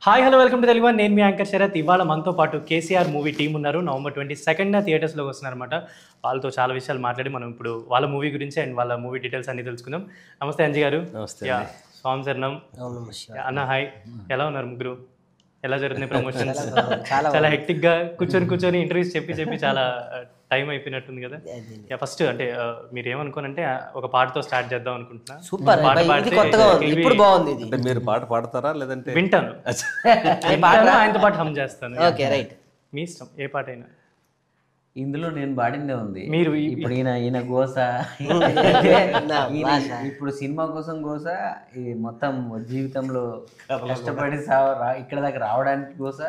Hi hello welcome to Telugu one. నేను మీ anchor Sarath. ఇవాళ మనతో పాటు కేసీఆర్ మూవీ టీం ఉన్నారు. November 22nd థియేటర్స్లోకి వస్తున్నారనమాట. వాళ్ళతో చాలా విషయాలు మాట్లాడి మనం ఇప్పుడు వాళ్ళ మూవీ గురించి అండ్ వాళ్ళ మూవీ డీటెయిల్స్ అన్ని తెలుసుకుందాం. నమస్తే అంజీ గారు. నమస్తే. స్వామి శరణం. అన్న హాయ్. ఎలా ఉన్నారు ముగ్గురు? ఎలా జరుగుతుంది ప్రమోషన్స్? చాలా హెక్టిక్ గా కూర్చొని ఇంటర్వ్యూస్ చెప్పి చాలా టైం అయిపోయినట్టుంది కదా. ఫస్ట్ అంటే మీరు ఏమనుకోనంటే ఒక పాటతో స్టార్ట్ చేద్దాం అనుకుంటున్నా. సూపర్, ఇప్పుడు బాగుంది. అంటే మీరు పాట పాడతారా లేదంటే? వింటాను, ఆయనతో పాటు హమ్ చేస్తాను. ఓకే రైట్, మీ ఇష్టం ఏ పాట అయినా. ఇందులో నేను పాడిందే ఉంది. మీరు ఇప్పుడు ఈయన గోస ఇప్పుడు సినిమా కోసం గోస, ఈ మొత్తం జీవితంలో కష్టపడి ఇక్కడ దాకా రావడానికి గోస,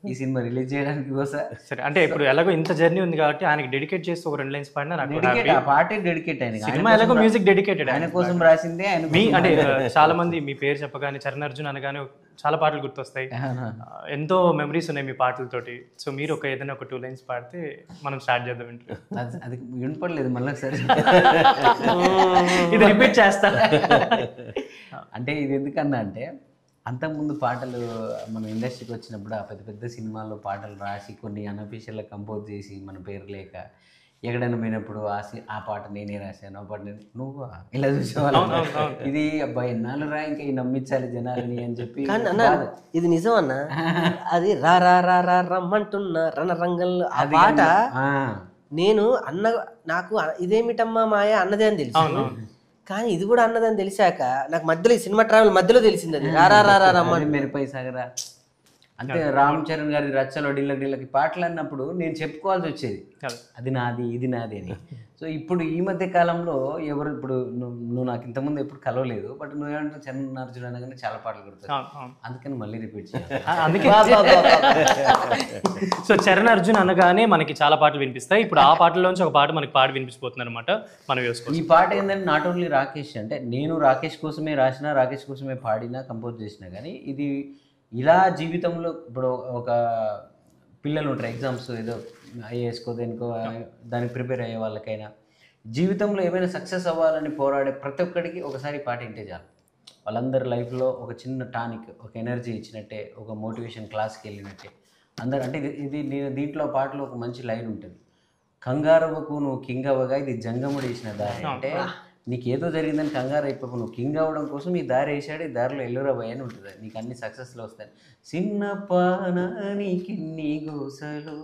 ఈ సినిమా రిలీజ్ చేయడానికి గోస. సరే, అంటే ఇప్పుడు ఎలాగో ఇంత జర్నీ ఉంది కాబట్టి ఆయనకి డెడికేట్ చేసి ఒక 2 లైన్స్ పాడినా నాకు డెడికేట్, ఆ పాటే డెడికేట్ ఆయన. సినిమా ఎలాగో మ్యూజిక్ డెడికేటెడ్ ఆయన కోసం రాసిందే. ఆయన మీ అంటే చాలా మంది మీ పేరు చెప్పగానే చరణ్ అర్జున్ అనగానే చాలా పాటలు గుర్తొస్తాయి, ఎంతో మెమరీస్ ఉన్నాయి మీ పాటలతోటి. సో మీరు ఏదైనా ఒక 2 లైన్స్ పాడితే మనం స్టార్ట్ చేద్దాం. అది వినపడలేదు మళ్ళీ సరే ఇది రిపీట్ చేస్తా. అంటే ఇది ఎందుకన్నా అంటే అంతకుముందు పాటలు మన ఇండస్ట్రీకి వచ్చినప్పుడు ఆ పెద్ద పెద్ద సినిమాల్లో పాటలు రాసి కొన్ని అన్అఫీషియల్గా కంపోజ్ చేసి మన పేరు లేక ఎక్కడైనా పోయినప్పుడు ఆ పాట నేనే రాశాను, ఆ పాట నువ్వు ఇలా చూసేవాళ్ళు. ఇది అబ్బాయి ఎన్నాళ్ళు రా, ఇంకా ఈ నమ్మించాలి జనాలని అని చెప్పి. ఇది నిజం అన్న. అది రా రా రా రా రమ్మంటున్నా రణరంగంలో ఆ పాట నేను నాకు ఇదేమిటమ్మా మాయ అన్నదే అని తెలుసు, కానీ ఇది కూడా అన్నదని తెలిసాక నాకు మధ్యలో ఈ సినిమా ట్రావెల్ మధ్యలో తెలిసింది అది రా రా రా రా రమ్మని మెరుపై సాగరా. అంటే రామ్ చరణ్ గారి రచ్చలో డిల్లకి పాటలు అన్నప్పుడు నేను చెప్పుకోవాల్సి వచ్చేది, అది నాది ఇది నాది అని. సో ఇప్పుడు ఈ మధ్య కాలంలో ఎవరు ఇప్పుడు నువ్వు నాకు ఇంతకుముందు ఎప్పుడు కలవలేదు, బట్ నువ్వేమంటే చరణ్ అర్జున్ అనగానే చాలా పాటలు గుర్తాయి, అందుకని మళ్ళీ రిపీట్ చేయాలి. అందుకే సో చరణ్ అర్జున్ అనగానే మనకి చాలా పాటలు వినిపిస్తాయి. ఇప్పుడు ఆ పాటల్లోంచి ఒక పాట మనకి పాడి వినిపిస్తుంది అనమాట. మనం వేసుకోవాలి. ఈ పాట ఏంటంటే నాట్ ఓన్లీ రాకేష్, అంటే నేను రాకేష్ కోసమే రాసిన, రాకేష్ కోసమే పాడినా, కంపోజ్ చేసినా, కానీ ఇది ఇలా జీవితంలో ఇప్పుడు ఒక పిల్లలు ఉంటారు, ఎగ్జామ్స్ ఏదో ఐఏఎస్కో దేనికో దానికి ప్రిపేర్ అయ్యే వాళ్ళకైనా జీవితంలో ఏమైనా సక్సెస్ అవ్వాలని పోరాడే ప్రతి ఒక్కడికి ఒకసారి పాట వింటే చాలు, వాళ్ళందరి లైఫ్లో ఒక చిన్న టానిక్, ఒక ఎనర్జీ ఇచ్చినట్టే, ఒక మోటివేషన్ క్లాస్కి వెళ్ళినట్టే అందరు. అంటే ఇది నేను దీంట్లో పాటలో ఒక మంచి లైన్ ఉంటుంది, కంగారవ్వకు నువ్వు కింగ్ అవ్వగా ఇది జంగముడు వేసిన దారి. అంటే నీకేదో జరిగిందని కంగారు అయిపోకు, నువ్వు కింగ్ అవ్వడం కోసం ఈ దారి వేసాడు, ఈ దారిలో ఎల్లురబాయ్ అని ఉంటుంది, నీకు అన్ని సక్సెస్లో వస్తాయి. చిన్నపాన నీకెన్ని గోసలు,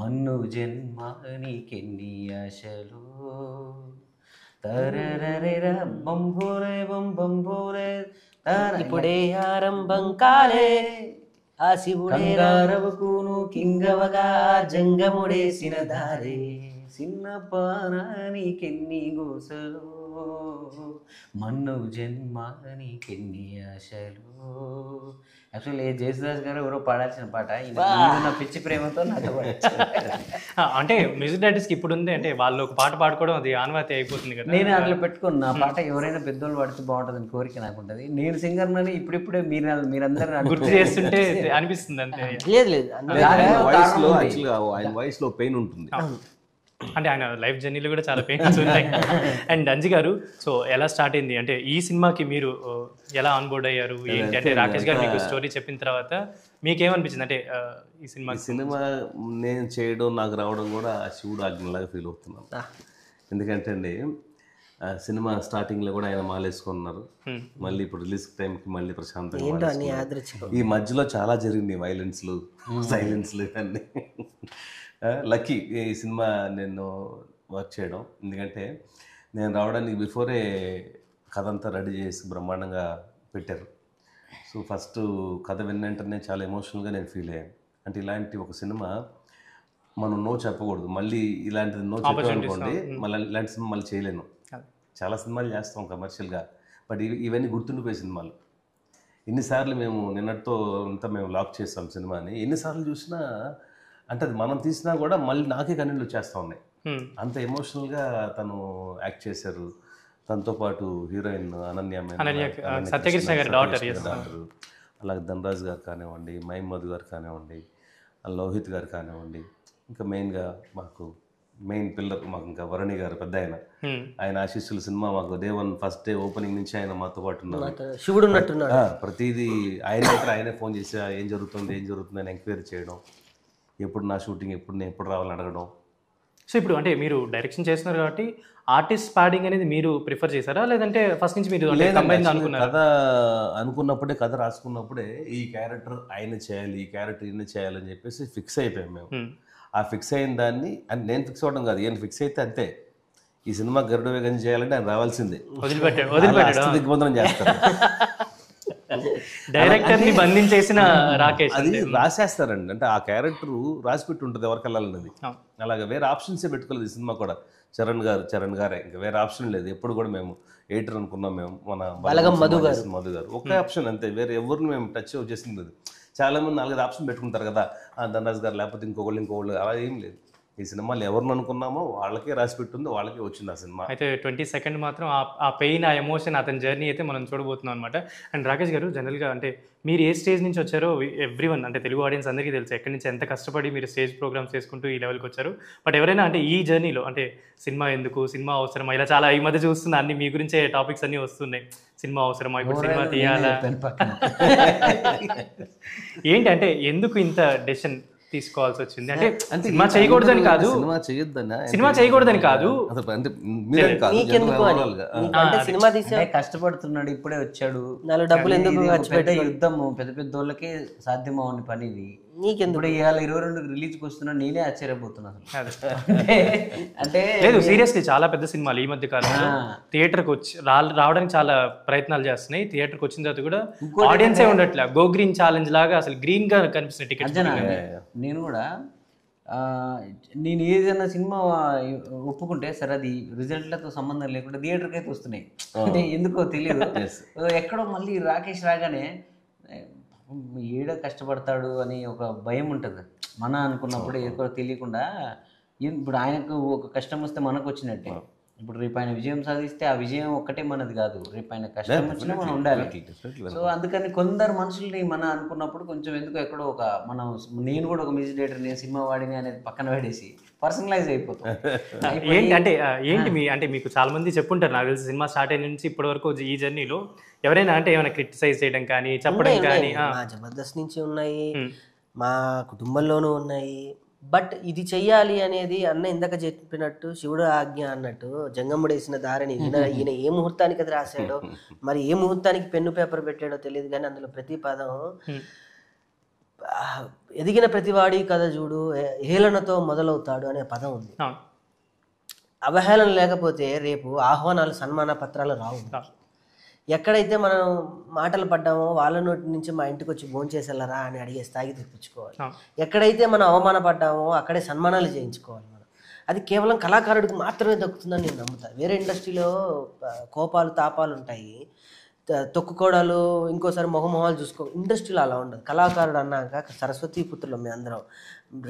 మన్ను జన్మ నీకెన్ని ఆశలు, తరరరేరా బంబోరే బంబోరే ఇప్పుడే ఆరంభం కాలే ఆ శివుడే కంగారవకు నువ్వు కింగ్ అవ్వగా జంగముడేసిన దారే, చిన్న పాన నీకెన్ని గోసలు, మన్ను జన్మ నీకెన్ని ఆశలు. యాక్చువల్లీ జయసుదాస్ గారు ఎవరో పాడాల్సిన పాట, నా పిచ్చి ప్రేమతో నాతో అంటే మ్యూజిక్ డైరెక్టర్స్కి ఇప్పుడు ఉంది అంటే వాళ్ళు ఒక పాట పాడుకోవడం అది ఆనవాయితీ అయిపోతుంది కదా. నేను అట్లా పెట్టుకుని నా పాట ఎవరైనా పెద్దోళ్ళు పాడితే బాగుంటుందని కోరిక నాకు ఉంటుంది. నేను సింగర్నని ఇప్పుడిప్పుడే మీరందరూ గుర్తు చేస్తుంటే అనిపిస్తుంది అంతే. లేదు ఆయన వాయిస్ లో పెయిన్ ఉంటుంది, అంటే ఆయన లైఫ్ జర్నీలో కూడా చాలా పెయిన్స్ ఉంటాయి. అండ్ అంజి గారు, సో ఎలా స్టార్ట్ అయింది అంటే ఈ సినిమాకి మీరు ఎలా ఆన్ బోర్డ్ అయ్యారు ఏంటి? అంటే రాకేష్ గారు మీకు స్టోరీ చెప్పిన తర్వాత మీకేమనిపించింది అంటే ఈ సినిమా నేను చేయడం, నాకు రావడం కూడా శివుడు ఆజ్ఞలాగా ఫీల్ అవుతున్నాను. ఎందుకంటే అండి సినిమా స్టార్టింగ్లో కూడా ఆయన మాలేసుకున్నారు, మళ్ళీ ఇప్పుడు రిలీజ్ టైంకి మళ్ళీ ప్రశాంతంగా. ఈ మధ్యలో చాలా జరిగింది, వైలెన్స్లు సైలెన్స్లు ఇవన్నీ. లక్కీ ఈ సినిమా నేను వర్క్ చేయడం, ఎందుకంటే నేను రావడానికి బిఫోరే కథ అంతా రెడీ చేసి బ్రహ్మాండంగా పెట్టారు. సో ఫస్ట్ కథ విన్నంటనే చాలా ఎమోషనల్గా నేను ఫీల్ అయ్యాను. అంటే ఇలాంటి ఒక సినిమా మనం నో చెప్పకూడదు, మళ్ళీ ఇలాంటిది నో చెప్పాలనుకోండి మళ్ళీ ఇలాంటి సినిమా మళ్ళీ చేయలేను. చాలా సినిమాలు చేస్తాం కమర్షియల్గా, బట్ ఇవన్నీ గుర్తుండిపోయే సినిమాలు. ఎన్నిసార్లు మేము నిన్నటితో అంతా మేము లాక్ చేస్తాం సినిమాని, ఎన్నిసార్లు చూసినా అంటే అది మనం తీసినా కూడా మళ్ళీ నాకే కన్నీళ్ళు వచ్చేస్తూ ఉన్నాయి, అంత ఎమోషనల్గా తను యాక్ట్ చేశారు. తనతో పాటు హీరోయిన్ అనన్య, సత్యకృష్ణ గారి డాటర్, అలాగే ధనరాజ్ గారు కానివ్వండి, మహమ్మద్ గారు కానివ్వండి, లోహిత్ గారు కానివ్వండి, ఇంకా మెయిన్గా మాకు మెయిన్ పిల్లర్ మాకు, ఇంకా వరుణి గారు పెద్ద ఆయన ఆశీస్సుల సినిమా మాకు డే 1 ఫస్ట్ డే ఓపెనింగ్ నుంచి ఆయన మాతో పాటు ఉన్నారు. శివుడు ఉన్నట్టున్నాడు. ప్రతిదీ ఆయనే ఫోన్ చేసి ఏం జరుగుతుంది అని ఎంక్వైరీ చేయడం, ఎప్పుడు నా షూటింగ్ ఎప్పుడు నేను ఎప్పుడు రావాలని అడగడం. సో ఇప్పుడు అంటే మీరు డైరెక్షన్ చేస్తున్నారు కాబట్టి ఆర్టిస్ట్ ప్యాడింగ్ అనేది మీరు ప్రిఫర్ చేశారా, లేదంటే ఫస్ట్ నుంచి మీరు కథ అనుకున్నప్పుడే, కథ రాసుకున్నప్పుడే ఈ క్యారెక్టర్ ఆయన చేయాలి, ఈ క్యారెక్టర్ ఈయన చేయాలని చెప్పేసి ఫిక్స్ అయిపోయాం మేము. ఆ ఫిక్స్ అయిన దాన్ని నేను ఫిక్స్ అవ్వడం కాదు, ఈయన ఫిక్స్ అయితే అంతే. ఈ సినిమా గరుడ వేగం చేయాలంటే ఆయన రావాల్సిందే, దిగ్బంధనం చేస్తారు. డైరెక్టర్ ని బంధించేసిన రాకేష్ అది రాసేస్తారండి. అంటే ఆ క్యారెక్టర్ రాసి పెట్టి ఉంటుంది ఎవరికి వెళ్ళాలన్నది. అలాగే వేరే ఆప్షన్సే పెట్టుకోలేదు ఈ సినిమా కూడా. చరణ్ గారే, ఇంకా వేరే ఆప్షన్ లేదు. ఎప్పుడు కూడా మేము ఎడిటర్ అనుకున్నాం, మేము మన మధు గారు ఒకే ఆప్షన్ అంతే, వేరే ఎవరిని మేము టచ్ చేసింది. చాలా మంది 4-5 ఆప్షన్ పెట్టుకుంటారు కదా, ధనరాజ్ గారు లేకపోతే ఇంకొకళ్ళు, అలా ఏం లేదు. ఈ సినిమాలు ఎవరిని అనుకున్నామో వాళ్ళకే రాసి పెట్టుంది, వాళ్ళకే వచ్చింది ఆ సినిమా. అయితే 22nd మాత్రం ఆ పెయిన్, ఆ ఎమోషన్, అతని జర్నీ అయితే మనం చూడబోతున్నాం అనమాట. అండ్ రాకేష్ గారు, జనరల్గా అంటే మీరు ఏ స్టేజ్ నుంచి వచ్చారో ఎవ్రీవన్ అంటే తెలుగు ఆడియన్స్ అందరికీ తెలుసు, ఎక్కడి నుంచి ఎంత కష్టపడి మీరు స్టేజ్ ప్రోగ్రామ్స్ చేసుకుంటూ ఈ లెవెల్కి వచ్చారు. బట్ ఎవరైనా అంటే ఈ జర్నీలో అంటే సినిమా ఎందుకు, సినిమా అవసరమా, ఇలా చాలా ఈ మధ్య చూస్తున్నా అన్ని మీ గురించే టాపిక్స్ అన్నీ వస్తున్నాయి. సినిమా అవసరమా, ఇప్పుడు సినిమా తీయాలా, ఏంటి అంటే ఎందుకు ఇంత డెసిషన్ తీసుకోవాల్సి వచ్చింది? అంటే సినిమా చేయకూడదని కాదు, సినిమా చేయకూడదని కాదు, సినిమా తీసే కష్టపడుతున్నాడు, ఇప్పుడే వచ్చాడు, డబ్బులు ఎందుకు యుద్ధము పెద్ద పెద్ద వాళ్ళకే సాధ్యమవని పని ఇది. నీకెందుకు ఇవాళ 22 రిలీజ్కి వస్తున్నా, నేనే ఆశ్చర్యపోతున్నాను. అంటే లేదు, సీరియస్లీ చాలా పెద్ద సినిమాలు ఈ మధ్య కాలంలో థియేటర్కి వచ్చి రావడానికి చాలా ప్రయత్నాలు చేస్తున్నాయి. థియేటర్కి వచ్చిన తర్వాత కూడా ఆడియన్సే ఉండట్లే. గో గ్రీన్ ఛాలెంజ్ లాగా అసలు గ్రీన్ గా కనిపిస్తున్నాయి టికెట్స్. నేను కూడా నేను ఏదైనా సినిమా ఒప్పుకుంటే సరే, అది రిజల్ట్లతో సంబంధం లేకుండా థియేటర్కి అయితే వస్తున్నాయి. అంటే ఎందుకో తెలియదు, ఎక్కడో మళ్ళీ రాకేష్ రాగానే ఏడ కష్టపడతాడు అని ఒక భయం ఉంటుంది. మన అనుకున్నప్పుడు ఏదో తెలియకుండా, ఇప్పుడు ఆయనకు ఒక కష్టం వస్తే మనకు వచ్చినట్టే. ఇప్పుడు రేపు ఆయన విజయం సాధిస్తే ఆ విజయం ఒక్కటే మనది కాదు, రేపు ఆయన కష్టం వచ్చినా మనం ఉండాలి. సో అందుకని కొందరు మనుషుల్ని మన అనుకున్నప్పుడు కొంచెం ఎందుకు ఎక్కడో ఒక మనం, నేను కూడా ఒక మ్యూజిక్ డైరెక్టర్, నేను సినిమా వాడిని అనేది పక్కన పడేసి పర్సనలైజ్ అయిపోతాం. ఏంటి అంటే ఏంటి మీ అంటే మీకు చాలా మంది చెప్పుంటారు, నాకు తెలిసి సినిమా స్టార్ట్ అయిన నుంచి ఇప్పటి వరకు ఈ జర్నీలో ఎవరైనా అంటే ఏమైనా క్రిటిసైజ్ చేయడం కానీ, చెప్పడం కానీ? మా జబర్దస్త్ నుంచి ఉన్నాయి, మా కుటుంబంలోనూ ఉన్నాయి. బట్ ఇది చెయ్యాలి అనేది అన్న ఇందాక చెప్పినట్టు శివుడు ఆజ్ఞ అన్నట్టు జంగమ్ముడు వేసిన దారిని ఈయన ఏ ముహూర్తానికి అది రాశాడో, మరి ఏ ముహూర్తానికి పెన్ను పేపర్ పెట్టాడో తెలియదు, కానీ అందులో ప్రతి పదం ఎదిగిన ప్రతివాడి కథ చూడు హేళనతో మొదలవుతాడు అనే పదం ఉంది. అవహేళన లేకపోతే రేపు ఆహ్వానాలు, సన్మాన పత్రాలు రావు. ఎక్కడైతే మనం మాటలు పడ్డామో వాళ్ళ నోటి నుంచి మా ఇంటికి వచ్చి భోంచేసేళ్ళరా అని అడిగే స్థాయికి తెప్పించుకోవాలి. ఎక్కడైతే మనం అవమానపడ్డామో అక్కడే సన్మానాలు చేయించుకోవాలి. మనం అది కేవలం కళాకారుడికి మాత్రమే దక్కుతుందని నేను నమ్ముతాను. వేరే ఇండస్ట్రీలో కోపాలు తాపాలు ఉంటాయి, తొక్కుకోవడాలు, ఇంకోసారి మొహమొహాలు చూసుకో. ఇండస్ట్రీలో అలా ఉండదు. కళాకారుడు అన్నాక సరస్వతీ పుత్రులు మీ అందరం.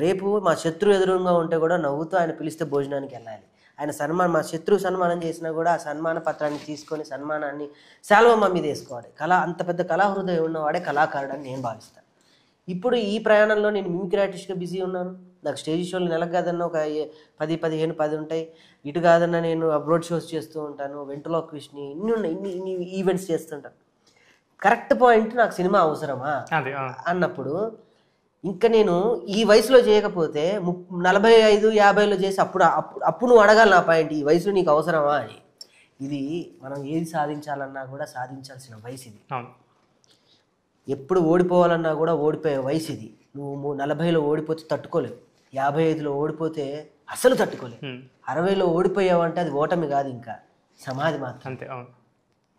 రేపు మా శత్రువు ఎదురుగా ఉంటే కూడా నవ్వుతూ ఆయన పిలిస్తే భోజనానికి వెళ్ళాలి. ఆయన సన్మానం, మా శత్రువు సన్మానం చేసినా కూడా ఆ సన్మాన పత్రాన్ని తీసుకొని సన్మానాన్ని శాల్వమ్మ మీద వేసుకోవాలి. అంత పెద్ద కళా హృదయం ఉన్నవాడే కళాకారుడు అని నేను భావిస్తాను. ఇప్పుడు ఈ ప్రయాణంలో నేను మిమిక్రీ ఆర్టిస్ట్గా బిజీ ఉన్నాను. నాకు స్టేజ్ షోలు నెలకు కాదన్నా ఒక 10 ఉంటాయి. ఇటు కాదన్నా నేను అబ్రోడ్ షోస్ చేస్తూ ఉంటాను, వెంట్రలోక్విస్ట్ని, ఇన్ని ఉన్నాయి, ఇన్ని ఈవెంట్స్ చేస్తుంటాను. కరెక్ట్ పాయింట్, నాకు సినిమా అవసరమా అన్నప్పుడు ఇంకా నేను ఈ వయసులో చేయకపోతే 45-50లో చేసి అప్పుడు నువ్వు అడగాలి నా పాయింట్, ఈ వయసులో నీకు అవసరమా అని. ఇది మనం ఏది సాధించాలన్నా కూడా సాధించాల్సిన వయసు ఇది. ఎప్పుడు ఓడిపోవాలన్నా కూడా ఓడిపోయే వయసు ఇది. నువ్వు 40లో ఓడిపోతే తట్టుకోలేవు, 55లో ఓడిపోతే అసలు తట్టుకోలేవు, 60లో ఓడిపోయావంటే అది ఓటమి కాదు, ఇంకా సమాధి మాత్రం.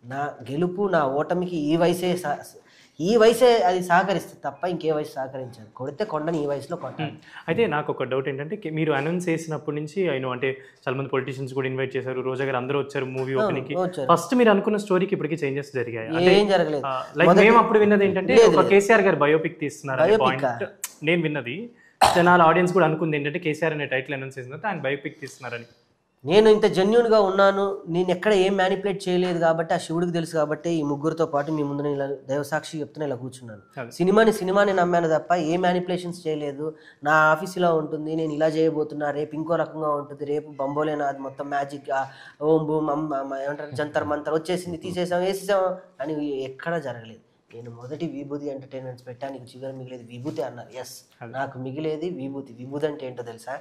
నా గెలుపు, నా ఓటమికి ఈ వయసే అది సహకరిస్తుంది తప్ప ఇంకే వయసు సహకరించదు. కొడితే కొండని ఈ వయసులో కొట్టాలి. అయితే నాకు ఒక డౌట్ ఏంటంటే, మీరు అనౌన్స్ చేసినప్పటి నుంచి అంటే చాలా మంది పొలిటీషియన్స్ కూడా ఇన్వైట్ చేశారు, రోజా గారు అందరూ వచ్చారు మూవీ ఓపెనింగ్ కి. ఫస్ట్ మీరు అనుకున్న స్టోరీకి ఇప్పటికీ చేంజెస్ జరిగాయి? ఏం జరగలేదు. లైక్ మేము అప్పుడు విన్నది ఏంటంటే ఒక కేసీఆర్ గారు బయోపిక్ తీస్తున్నారు పాయింట్ నేను విన్నది. జనాల ఆడియన్స్ కూడా అనుకుంది ఏంటంటే కేసీఆర్ అనే టైటిల్ అనౌన్స్ చేసిన తర్వాత ఆయన బయోపిక్ తీస్తున్నారని. నేను ఇంత జెన్యున్గా ఉన్నాను, నేను ఎక్కడ ఏం మ్యానిపులేట్ చేయలేదు కాబట్టి ఆ శివుడికి తెలుసు కాబట్టి ఈ ముగ్గురితో పాటు మీ ముందు ఇలా దైవసాక్షి చెప్తున్నా ఇలా కూర్చున్నాను. సినిమాని నమ్మాను తప్ప ఏ మ్యానిపులేషన్స్ చేయలేదు. నా ఆఫీస్ ఇలా ఉంటుంది, నేను ఇలా చేయబోతున్నా, రేపు ఇంకో రకంగా ఉంటుంది, రేపు బంబోలేనా అది మొత్తం మ్యాజిక్ ఓం బూమ్ ఏమంటారు జంతర్ మంతర్ వచ్చేసింది తీసేసాం వేసేసాం అని ఎక్కడా జరగలేదు. నేను మొదటి విభూతి ఎంటర్టైన్మెంట్స్ పెట్టాను, చివరి మిగిలేదు విభూతి అన్నారు. ఎస్, నాకు మిగిలేది విభూతి. విభూతి అంటే ఏంటో తెలుసా?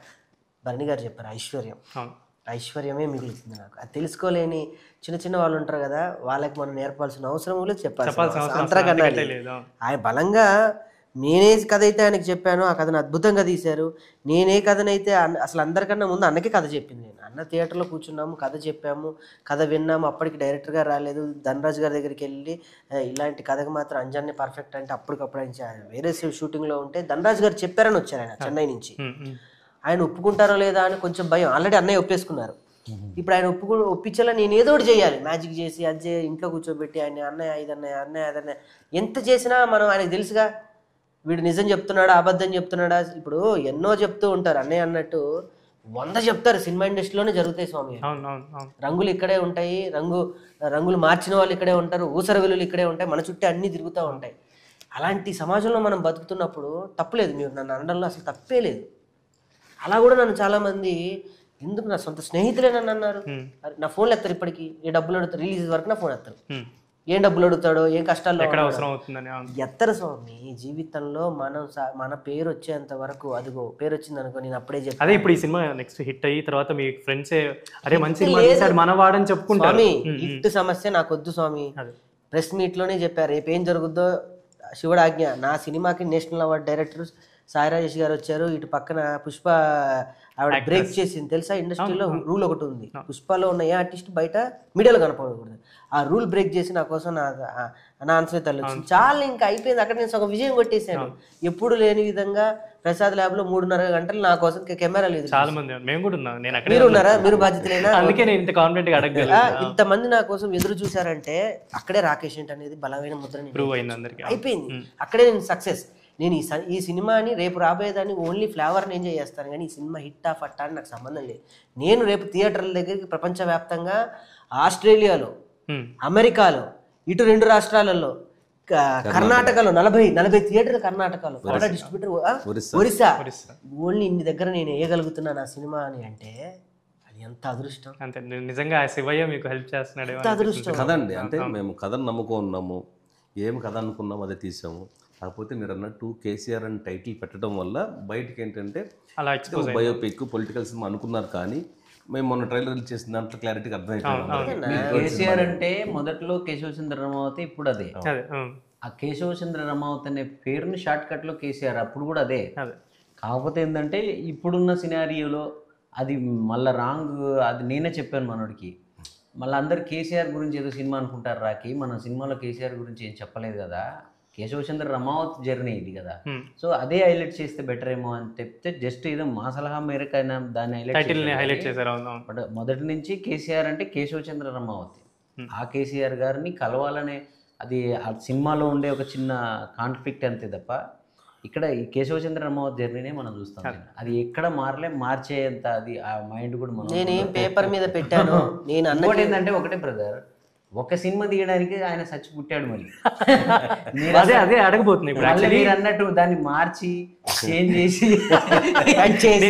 భరణి గారు చెప్పారు, ఐశ్వర్యం. ఐశ్వర్యమే మిగులుతుంది నాకు. అది తెలుసుకోలేని చిన్న చిన్న వాళ్ళు ఉంటారు కదా, వాళ్ళకి మనం నేర్పాల్సిన అవసరం లేదు, చెప్పాల్సిన అంతరకన్నా ఆయన బలంగా నేనే కథ అయితే ఆయనకి చెప్పాను, ఆ కథను అద్భుతంగా తీశారు. నేనే కథనైతే అసలు అందరికన్నా ముందు అన్నకే కథ చెప్పింది. నేను అన్న థియేటర్లో కూర్చున్నాము, కథ చెప్పాము, కథ విన్నాము. అప్పటికి డైరెక్టర్ గారు రాలేదు. ధనరాజ్ గారి దగ్గరికి వెళ్ళి ఇలాంటి కథకు మాత్రం అంజన్నే పర్ఫెక్ట్ అంటే అప్పటికప్పుడు ఆయన వేరే షూటింగ్లో ఉంటే ధనరాజ్ గారు చెప్పారని వచ్చారు ఆయన చెన్నై నుంచి. ఆయన ఒప్పుకుంటారో లేదా అని కొంచెం భయం. ఆల్రెడీ అన్నయ్య ఒప్పేసుకున్నారు. ఇప్పుడు ఆయన ఒప్పించేలా నేను ఏదో ఒకటి చేయాలి, మ్యాజిక్ చేసి అది ఇంట్లో కూర్చోబెట్టి ఆయన అన్నయ్య అదన్నయ్య ఎంత చేసినా మనం ఆయనకు తెలుసుగా వీడు నిజం చెప్తున్నాడా అబద్ధం చెప్తున్నాడా. ఇప్పుడు ఎన్నో చెప్తూ ఉంటారు అన్నయ్య అన్నట్టు, 100 చెప్తారు సినిమా ఇండస్ట్రీలోనే జరుగుతాయి స్వామి. రంగులు ఇక్కడే ఉంటాయి, రంగులు మార్చిన వాళ్ళు ఇక్కడే ఉంటారు, ఊసర వెలులు ఇక్కడే ఉంటాయి, మన చుట్టూ అన్నీ తిరుగుతూ ఉంటాయి. అలాంటి సమాజంలో మనం బతుకుతున్నప్పుడు తప్పులేదు, మీరు నన్ను అనడంలో అసలు తప్పే లేదు. అలా కూడా నన్ను చాలామంది ఎందుకు నా సొంత స్నేహితులే నన్ను అన్నారు. నా ఫోన్లు ఎత్తారు ఇప్పటికీ, ఏ డబ్బులు అడుగుతారు, రిలీజ్ వరకు నా ఫోన్ ఎత్తారు, ఏం డబ్బులు అడుగుతాడో ఏం కష్టాల్లో ఎత్తరు స్వామి. జీవితంలో మన పేరు వచ్చేంత వరకు, అదిగో పేరు వచ్చింది అనుకో, నేను అప్పుడే చెప్పాను. అదే ఇప్పుడు ఈ సినిమా నెక్స్ట్ హిట్ అయ్యి తర్వాత మీ ఫ్రెండ్స్ అరే మంచి మనవాడని చెప్పుకుంటారు. స్వామి హిట్ సమస్య నాకు వద్దు స్వామి. ప్రెస్ మీట్ లోనే చెప్పారు రేపు ఏం జరుగుద్దో శివుడు ఆజ్ఞ. నా సినిమాకి national award director Sai Rajesh గారు వచ్చారు, ఇటు పక్కన పుష్ప ఆవిడ బ్రేక్ చేసింది తెలుసా. ఇండస్ట్రీలో రూల్ ఒకటి ఉంది, పుష్పలో ఉన్న ఏ ఆర్టిస్ట్ బయట మీడియాలో కనపడకూడదు. ఆ రూల్ బ్రేక్ చేసి నా కోసం నా ఆన్సర్ తల్లి వచ్చింది. చాలా ఇంకా అయిపోయింది అక్కడ. నేను ఒక విజయం కొట్టేశాను. ఎప్పుడు లేని విధంగా ప్రసాద్ ల్యాబ్ లో 3.5 గంటలు నా కోసం కెమెరా లేదు. చాలా మంది మేము కూడా ఉన్నాం. మీరు ఉన్నారా? మీరు బాధ్యతలేనా? అందుకే నేను ఇంత కాన్ఫిడెంట్ గా అడగగలను. ఇంతమంది నా కోసం ఎదురు చూసారంటే అక్కడే రాకేష్ అనేది బలమైన ముద్రని ప్రూవ్ అయింది అందరికి. అయిపోయింది అక్కడే నేను సక్సెస్. నేను ఈ సినిమాని రేపు రాబోయేదాన్ని ఓన్లీ ఫ్లేవర్ని ఎంజాయ్ చేస్తాను, కానీ ఈ సినిమా హిట్ ఆ ఫట్టా అని నాకు సంబంధం లేదు. నేను రేపు థియేటర్ల దగ్గరికి ప్రపంచవ్యాప్తంగా ఆస్ట్రేలియాలో, అమెరికాలో, ఇటు 2 రాష్ట్రాలలో, కర్ణాటకలో 40 థియేటర్లు, కర్ణాటకలో డిస్ట్రిబ్యూటర్ ఒరిస్సా, ఓన్లీ ఇన్ని దగ్గర నేను వేయగలుగుతున్నా నా సినిమా అని అంటే అది ఎంత అదృష్టం. అంతే, నిజంగా శివయ్య మీకు హెల్ప్ చేస్తున్నాడు. ఎంత అదృష్టం కదండి. అంటే మేము కథను నమ్ముకున్నాము, ఏం కథ అనుకున్నాము అదే తీసాము. కాకపోతే మీరు అన్నట్టు కేసీఆర్ అని టైటిల్ పెట్టడం వల్ల బయటకి ఏంటంటే బయోపిక్ పొలిటికల్ సినిమా అనుకున్నారు, కానీ మేము మొన్న ట్రైలర్ చేసిన దాంట్లో క్లారిటీగా అర్థమైపోయింది. కేసీఆర్ అంటే మొదట్లో కేశవచంద్ర రమావతి, ఇప్పుడు అదే. ఆ కేశవచంద్ర రమావతి అనే పేరుని షార్ట్ కట్ లో కేసీఆర్, అప్పుడు కూడా అదే. కాకపోతే ఏంటంటే ఇప్పుడున్న సినారియోలో అది మళ్ళీ రాంగ్. అది నేనే చెప్పాను మనోడికి, మళ్ళీ అందరు కేసీఆర్ గురించి ఏదో సినిమా అనుకుంటారు రాకి, మన సినిమాలో కేసీఆర్ గురించి ఏం చెప్పలేదు కదా, కేశవచంద్ర రమావత్ జర్నీ ఇది కదా, సో అదే హైలైట్ చేస్తే బెటర్ ఏమో అని చెప్తే జస్ట్ ఏదో మా సలహా మేరకు అయినా దాన్ని హైలైట్ చేశారు. బట్ మొదటి నుంచి కేసీఆర్ అంటే కేశవచంద్ర రమావతి, ఆ కేసీఆర్ గారిని కలవాలనే అది ఆ సినిమాలో ఉండే ఒక చిన్న కాన్ఫ్లిక్ట్ అంతే తప్ప ఇక్కడ ఈ కేశవచంద్ర రమావత్ జర్నీనే మనం చూస్తాం. అది ఎక్కడ మార్చేంత అది ఆ మైండ్ కూడా మనం. నేనేం పేపర్ మీద పెట్టాను. నేను అన్నది ఏంటంటే ఒకటే బ్రదర్, ఒక సినిమా తీయడానికి ఆయన సచ్చి పుట్టాడు. మళ్ళీ అదే అడగబోతుంది మీరు అన్నట్టు దాన్ని మార్చి చేంజ్ చేసి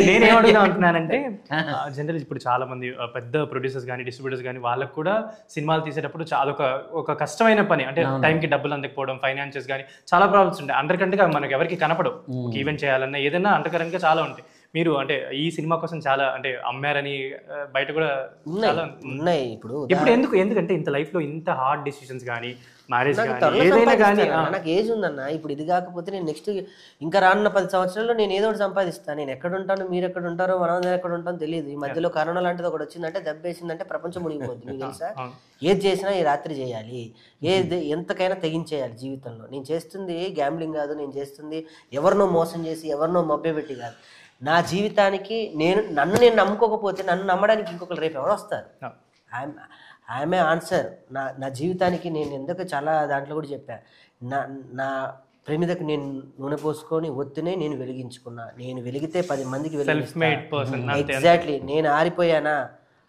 నేనేమడుగుదాం అంటున్నానంటే, జనరల్ ఇప్పుడు చాలా మంది పెద్ద ప్రొడ్యూసర్స్ కానీ డిస్ట్రిబ్యూటర్స్ కానీ వాళ్ళకు కూడా సినిమాలు తీసేటప్పుడు చాలా ఒక కష్టమైన పని. అంటే టైంకి డబ్బులు అందకపోవడం, ఫైనాన్షియల్స్ కానీ చాలా ప్రాబ్లమ్స్ ఉంటాయి. అండర్కంట్గా మనకి ఎవరికి కనపడవు. ఒక ఈవెంట్ చేయాలన్నా ఏదైనా అండర్కరెంట్గా చాలా ఉంటాయి. మీరు అంటే ఈ సినిమా కోసం చాలా అంటే అమ్మారని బయట కూడా చాలా ఉన్నాయి. ఇప్పుడు ఎందుకంటే ఇంత లైఫ్ లో ఇంత హార్డ్ డిసిషన్స్ కానీ మ్యారేజ్ ఏదైనా కానీ నాకు ఏజ్ ఉందన్న. ఇప్పుడు ఇది కాకపోతే నేను నెక్స్ట్ ఇంకా రానున్న 10 సంవత్సరాల్లో నేను ఏదో ఒకటి సంపాదిస్తాను. నేను ఎక్కడ ఉంటాను, మీరు ఎక్కడ ఉంటారో, మనం ఎక్కడ ఉంటానో తెలియదు. ఈ మధ్యలో కరోనా లాంటిది ఒకటి వచ్చిందంటే, దెబ్బేసిందంటే ప్రపంచం మునిగిపోద్ది. మీకు తెలుసా? ఏది చేసినా ఈ రాత్రి చేయాలి, ఏది ఎంతకైనా తెగించేయాలి జీవితంలో. నేను చేస్తుంది గ్యాంబ్లింగ్ కాదు, నేను చేస్తుంది ఎవరినో మోసం చేసి ఎవరినో మభ్యపెట్టి కాదు. నా జీవితానికి నన్ను నమ్ముకోకపోతే నన్ను నమ్మడానికి ఇంకొకరు రేపు ఎవరు వస్తారు? I'm a answer. నా జీవితానికి నేను ఎందుకు చాలా దాంట్లో కూడా చెప్పాను. నా ప్రేమిదకు నేను నూనె పోసుకొని ఒత్తినే నేను వెలిగించుకున్నా. నేను వెలిగితే 10 మందికి ఎగ్జాక్ట్లీ. నేను ఆరిపోయానా,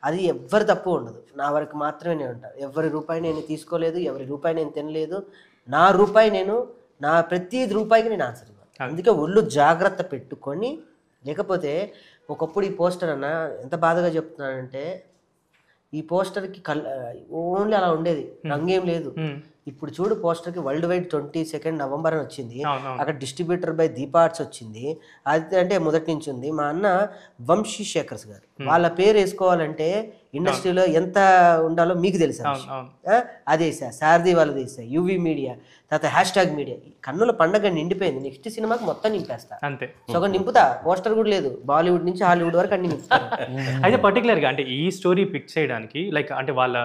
అది ఎవ్వరి తప్పు ఉండదు, నా వరకు మాత్రమే నేను ఉంటాను. ఎవరి రూపాయి నేను తీసుకోలేదు, ఎవరి రూపాయి నేను తినలేదు. నా రూపాయి నేను, నా ప్రతి రూపాయికి నేను ఆన్సర్ ఇవ్వాలి. అందుకే ఒళ్ళు జాగ్రత్త పెట్టుకొని, లేకపోతే ఒకప్పుడు ఈ పోస్టర్ అన్న ఎంత బాధగా చెప్తున్నానంటే, ఈ పోస్టర్కి ఓన్లీ అలా ఉండేది, రంగేం లేదు. ఇప్పుడు చూడు పోస్టర్కి వరల్డ్ వైడ్ 22 నవంబర్ అని వచ్చింది. అక్కడ డిస్ట్రిబ్యూటర్ బై దీపా ఆర్ట్స్ వచ్చింది. అది అంటే మొదటి నుంచి ఉంది. మా అన్న వంశీ శేఖర్స్ గారు, వాళ్ళ పేరు వేసుకోవాలంటే ఇండస్ట్రీలో ఎంత ఉండాలో మీకు తెలుసా? అదే సారథి వాళ్ళది వేసా, యువి మీడియా, తర్వాత హ్యాష్ మీడియా. కన్నుల పండగ నిండిపోయింది. నెక్స్ట్ సినిమాకి మొత్తం నింపేస్తా, అంతే. సగం నింపుతా. పోస్టర్ కూడా లేదు, బాలీవుడ్ నుంచి హాలీవుడ్ వరకు అన్ని నింపుతారు. అయితే పర్టికులర్గా అంటే ఈ స్టోరీ పిక్ చేయడానికి లైక్ అంటే వాళ్ళ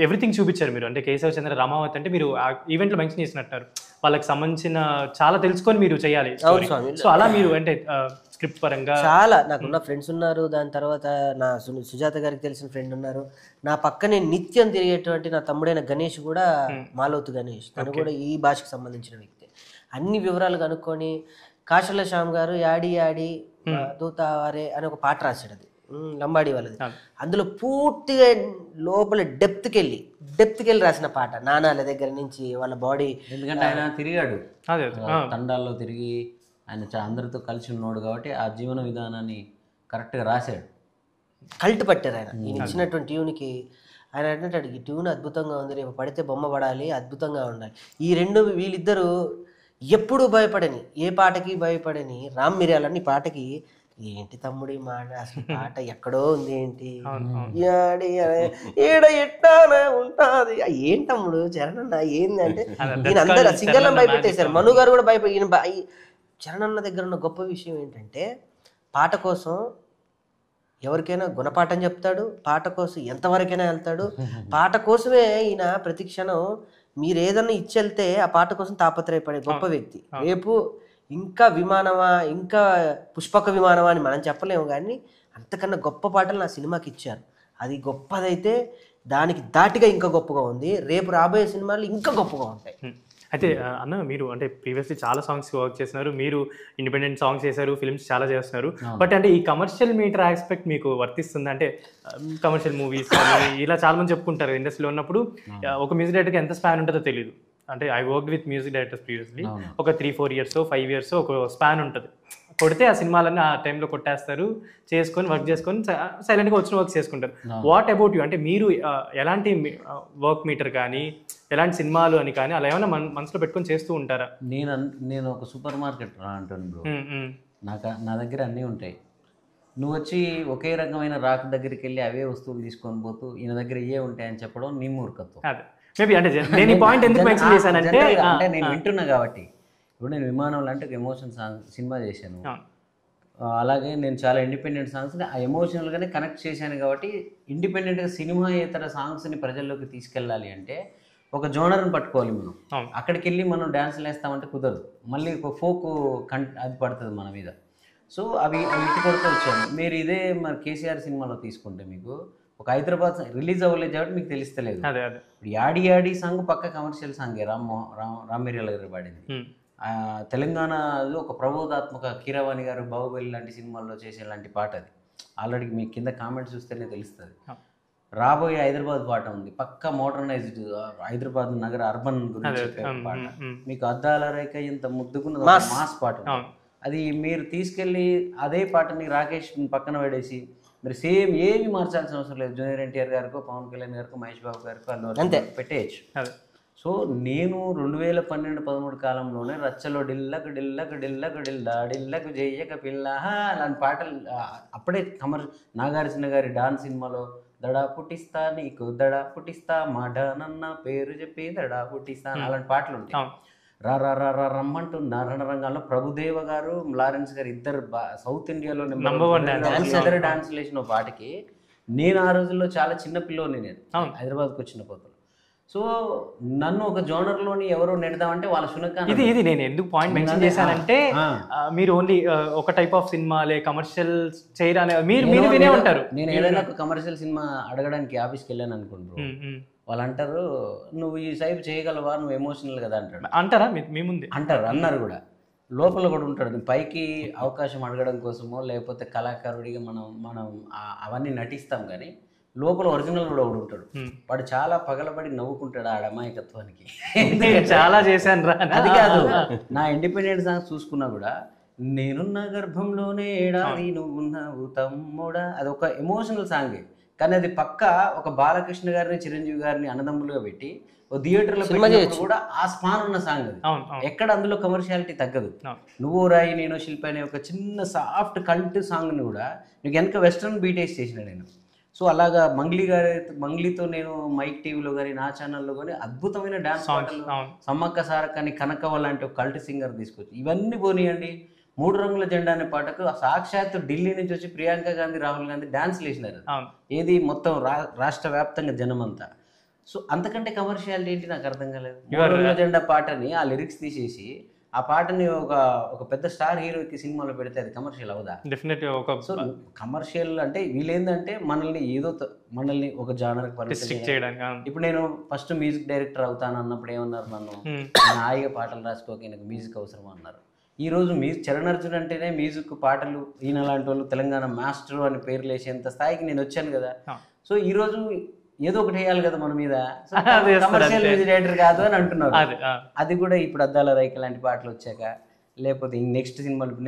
ఎవ్రీథింగ్ చూపించారు మీరు. అంటే కేశవ చంద్ర రామావత్ అంటే మీరు ఈవెంట్లో మెన్షన్ చేసినట్టారు, వాళ్ళకి సంబంధించిన చాలా తెలుసుకొని మీరు చేయాలి. సో అలా మీరు అంటే స్క్రిప్ట్ పరంగా చాలా నాకున్న ఫ్రెండ్స్ ఉన్నారు. దాని తర్వాత నా సుజాత గారికి తెలిసిన ఫ్రెండ్ ఉన్నారు. నా పక్కనే నిత్యం తిరిగేటువంటి నా తమ్ముడైన గణేష్ కూడా, మాలోతు గణేష్, తను కూడా ఈ భాషకు సంబంధించిన వ్యక్తి. అన్ని వివరాలు కనుక్కొని కాశల శ్యామ్ గారు యాడి యాడి దూతావారే అని ఒక పాట రాశాడు, అది లంబాడి వాళ్ళది. అందులో పూర్తిగా లోపల డెప్త్కి వెళ్ళి రాసిన పాట. నానాల దగ్గర నుంచి వాళ్ళ బాడీ, ఎందుకంటే ఆయన తిరిగాడు తండాల్లో తిరిగి, ఆయన అందరితో కలిసి ఉన్నాడు కాబట్టి ఆ జీవన విధానాన్ని కరెక్ట్గా రాశాడు. కల్ట్ పట్టారు ఆయన. ఈయన ఇచ్చినటువంటి ట్యూన్కి ఆయన అంటాడు, ఈ ట్యూన్ అద్భుతంగా ఉంది, రేపు పడితే బొమ్మ పడాలి, అద్భుతంగా ఉండాలి. ఈ రెండు వీళ్ళిద్దరూ ఎప్పుడు భయపడని, ఏ పాటకి భయపడని రామ్ మిర్యాలని పాటకి, ఏంటి తమ్ముడి మాట, అసలు పాట ఎక్కడో ఉంది, ఏంటి ఈడ ఎట్టానే ఉంటాది, ఏం తమ్ముడు చరణన్న ఏంది అంటే, ఈయన అందరు సింగల్ భయపెట్టేశారు. మను గారు కూడా ఈయన చరణన్న దగ్గర ఉన్న గొప్ప విషయం ఏంటంటే, పాట కోసం ఎవరికైనా గుణపాఠం చెప్తాడు, పాట కోసం ఎంతవరకైనా వెళ్తాడు. పాట కోసమే ఈయన ప్రతి క్షణం మీరు ఏదన్నా ఇచ్చెళ్తే ఆ పాట కోసం తాపత్రయపడే గొప్ప వ్యక్తి. రేపు ఇంకా విమానమా, ఇంకా పుష్పక విమానమా అని మనం చెప్పలేము, కానీ అంతకన్నా గొప్ప పాటలు నా సినిమాకి ఇచ్చారు. అది గొప్పదైతే దానికి దాటిగా ఇంకా గొప్పగా ఉంది. రేపు రాబోయే సినిమాలు ఇంకా గొప్పగా ఉంటాయి. అయితే అన్న మీరు అంటే ప్రీవియస్లీ చాలా సాంగ్స్ వర్క్ చేస్తున్నారు, మీరు ఇండిపెండెంట్ సాంగ్స్ చేశారు, ఫిల్మ్స్ చాలా చేస్తున్నారు. బట్ అంటే ఈ కమర్షియల్ మీటర్ ఆస్పెక్ట్ మీకు వర్తిస్తుంది అంటే, కమర్షియల్ మూవీస్ ఇలా చాలా మంది చెప్పుకుంటారు ఇండస్ట్రీలో ఉన్నప్పుడు, ఒక మ్యూజిక్ డైరెక్టర్కి ఎంత స్పాన్ ఉంటుందో తెలియదు. అంటే I worked with music directors previously, ఒక 3-4 years 5 years ఒక స్పాన్ ఉంటుంది. కొడితే ఆ సినిమాలన్నీ ఆ టైంలో కొట్టేస్తారు, చేసుకొని వర్క్ చేసుకొని సైలెంట్గా వచ్చిన వర్క్ చేసుకుంటారు. What about you? అంటే మీరు ఎలాంటి వర్క్ మీటర్ కానీ, ఎలాంటి సినిమాలు అని కానీ అలా ఏమైనా మనసులో పెట్టుకొని చేస్తూ ఉంటారా? నేను ఒక సూపర్ మార్కెట్ అంటాను బ్రో, నా దగ్గర అన్నీ ఉంటాయి. నువ్వు వచ్చి ఒకే రకమైన రాక్ దగ్గరికి వెళ్ళి అవే వస్తువులు తీసుకొని పోతూ ఈయన దగ్గర ఏ ఉంటాయని చెప్పడం నీ మూర్ఖత్వం. అదే మేబీ అంటే నేను ఈ పాయింట్ ఎందుకు మెన్షన్ చేశానంటే, అంటే నేను వింటున్నా కాబట్టి. ఇప్పుడు నేను విమానంలో అంటే ఎమోషన్ సాంగ్ సినిమా చేశాను, అలాగే నేను చాలా ఇండిపెండెంట్ సాంగ్స్ని ఆ ఎమోషనల్గానే కనెక్ట్ చేశాను కాబట్టి, ఇండిపెండెంట్గా సినిమాయేతర సాంగ్స్ని ప్రజల్లోకి తీసుకెళ్ళాలి అంటే ఒక జోనర్ని పట్టుకోవాలి మనం. అక్కడికి వెళ్ళి మనం డ్యాన్స్లు వేస్తామంటే కుదరదు, మళ్ళీ ఒక ఫోక్ అది పడుతుంది మన మీద. సో అవి ఇటు కొడుతూ వచ్చాను. మీరు ఇదే మరి కేసీఆర్ సినిమాలో తీసుకుంటే మీకు ఒక హైదరాబాద్ రిలీజ్ అవ్వలేదు కాబట్టి మీకు తెలుస్తలేదు. ఇప్పుడు యాడి యాడి సాంగ్ పక్క కమర్షియల్ సాంగే, రామ్ మిర్యాల గారు పాడింది. తెలంగాణ ఒక ప్రబోధాత్మక కీరవాణి గారు బాహుబలి లాంటి సినిమాల్లో చేసే లాంటి పాట అది. ఆల్రెడీ మీ కింద కామెంట్స్ చూస్తేనే తెలుస్తుంది. రాబోయే హైదరాబాద్ పాట ఉంది, పక్క మోడర్నైజ్డ్ హైదరాబాద్ నగర అర్బన్ గురించి పాట. మీకు అద్దాల రేఖ ఇంత ముద్దుకున్న మాస్ పాట. అది మీరు తీసుకెళ్ళి అదే పాటని రాకేష్ పక్కన పడేసి మరి సేమ్ ఏమి మార్చాల్సిన అవసరం లేదు. జూనియర్ ఎన్టీఆర్ గారికో, పవన్ కళ్యాణ్ గారికో, మహేష్ బాబు గారికో అంతే పెట్టేయచ్చు. సో నేను 2012-13 కాలంలోనే రచ్చలో డిల్లకు డిల్లకు డిల్లకు డిల్లా డిల్లకు జయ్యక పిల్ల అలాంటి పాటలు అప్పుడే నాగార్జున గారి డాన్ సినిమాలో దడా పుట్టిస్తా నీకు దడా పుట్టిస్తా మా డానన్న పేరు చెప్పి దడా పుట్టిస్తా అలాంటి పాటలు ఉంటాయి. రా రమ్మంటున్నా రణరంగాల్లో ప్రభుదేవ గారు, లారెన్స్ గారు ఇద్దరు సౌత్ ఇండియాలో డాన్స్ వేసిన పాటకి నేను ఆ రోజుల్లో చాలా చిన్న పిల్లోని, నేను హైదరాబాద్కి వచ్చిన కొత్తలో. సో నన్ను ఒక జోనర్లోని ఎవరో నెడదామంటే వాళ్ళ శునక. ఇది నేను ఎందుకు పాయింట్ మెన్షన్ చేశానంటే, మీరు ఓన్లీ ఒక టైప్ ఆఫ్ సినిమాలే కమర్షియల్ చేయరానే మీరు వినే ఉంటారు. నేను ఏదైనా ఒక కమర్షియల్ సినిమా అడగడానికి ఆఫీస్కి వెళ్ళాను అనుకుంటారు, వాళ్ళు అంటారు నువ్వు ఈ సైబ్ చేయగలవా, నువ్వు ఎమోషనల్ కదా అంటారు. అంటారా మీ ముందు? అన్నారు కూడా. లోపల కూడా ఉంటాడు. పైకి అవకాశం అడగడం కోసమో లేకపోతే కళాకారుడిగా మనం అవన్నీ నటిస్తాం, కానీ లోపల ఒరిజినల్ కూడా ఒకడు ఉంటాడు. వాడు చాలా పగలబడి నవ్వుకుంటాడు ఆ అమాయకత్వానికి. చాలా చేశాను రా. అది కాదు, నా ఇండిపెండెంట్ సాంగ్స్ చూసుకున్నా కూడా నేనున్న గర్భంలోనే ఏడాది నువ్వున్నావు తమ్ముడా, అది ఒక ఎమోషనల్ సాంగే. కానీ అది పక్కా ఒక బాలకృష్ణ గారిని చిరంజీవి గారిని అన్నదమ్ములుగా పెట్టి ఓ థియేటర్లో కూడా ఆ స్పాన్ ఉన్న సాంగ్ అది. ఎక్కడ అందులో కమర్షియాలిటీ తగ్గదు. నువ్వు రాయి నేను శిల్పి అనే ఒక చిన్న సాఫ్ట్ కల్ట్ సాంగ్ని కూడా నీకు వెనక వెస్ట్రన్ బీటేస్ చేసిన నేను. సో అలాగా మంగ్లీతో నేను మైక్ టీవీలో కానీ నా ఛానల్లో కానీ అద్భుతమైన డాన్స్ పాటలు, సమ్మక్క సారక్కని కనకవ లాంటి ఒక కల్ట్ సింగర్ తీసుకొచ్చి ఇవన్నీ పోనీయండి. 3 రంగుల జెండా అనే పాటకు సాక్షాత్తు ఢిల్లీ నుంచి వచ్చి ప్రియాంక గాంధీ రాహుల్ గాంధీ డాన్స్లు వేసినారు. ఏది మొత్తం రాష్ట్ర వ్యాప్తంగా జనమంతా. సో అంతకంటే కమర్షియాలిటీ ఏంటి నాకు అర్థం కాలేదు. 3 రంగుల జెండా పాటని ఆ లిరిక్స్ తీసేసి ఆ పాటని ఒక పెద్ద స్టార్ హీరోకి సినిమాలో పెడితే అది కమర్షియల్ అవుదా? డెఫినెట్గా ఒక సో కమర్షియల్ అంటే వీళ్ళేందంటే మనల్ని ఒక జానర్ చేయడానికి. ఇప్పుడు నేను ఫస్ట్ మ్యూజిక్ డైరెక్టర్ అవుతాను అన్నప్పుడు ఏమన్నారు, నన్ను హాయిగా పాటలు రాసుకోక నాకు మ్యూజిక్ అవసరం అన్నారు. ఈ రోజు చరణ్ అర్జున్ అంటేనే మ్యూజిక్ పాటలు ఈయన లాంటి వాళ్ళు తెలంగాణ మాస్టర్ అని పేర్లు వేసేంత స్థాయికి నేను వచ్చాను కదా. సో ఈ రోజు ఏదో ఒకటి వేయాలి కదా మన మీద, కమర్షియల్ మ్యూజిక్ డైరెక్టర్ కాదు అని అంటున్నారు. అది కూడా ఇప్పుడు అద్దాల రైక లాంటి పాటలు వచ్చాక, లేకపోతే